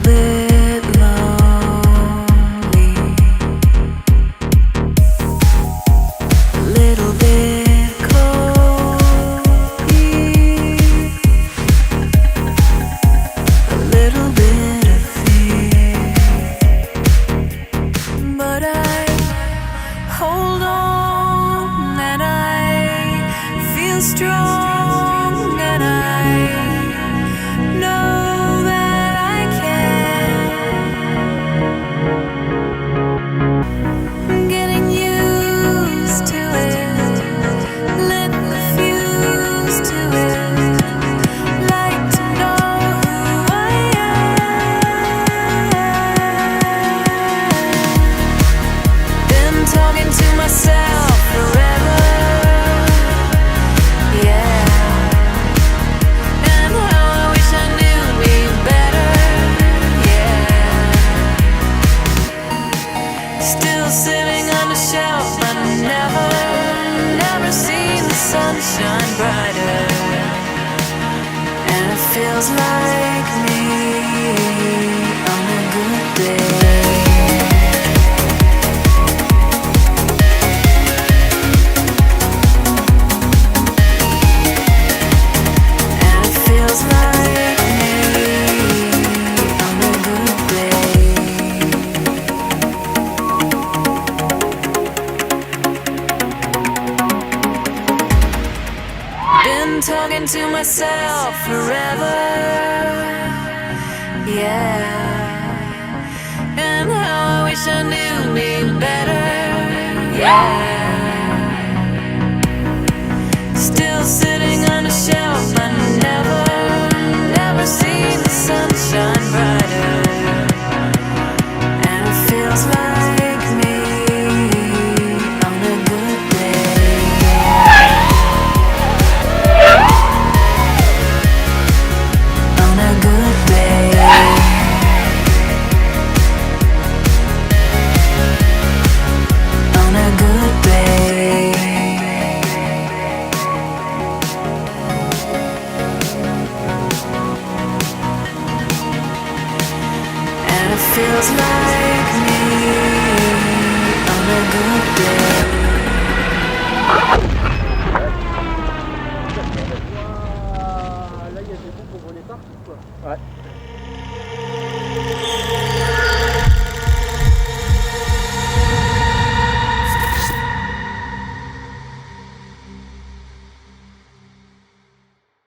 bit lonely, a little bit cold, a little bit of fear, but I hold on and I feel strong and I know that I can. Getting used to it, lit the fuse to it, like to know who I am. Been talking to myself forever, yeah. And how I wish I knew me better, yeah. Still sitting on the shelf, but never seen the sunshine brighter. And it feels like me on a good day. And it feels like me on a good day. Been talking to myself forever, yeah. And how I wish I knew me better, yeah. Still sitting on a shelf, but never seen the sunshine brighter. And it feels like me on a good day. On a good day. On a good day. And it feels like me on a good day. Là, il y a des bons pour les parcs ou quoi? Ouais.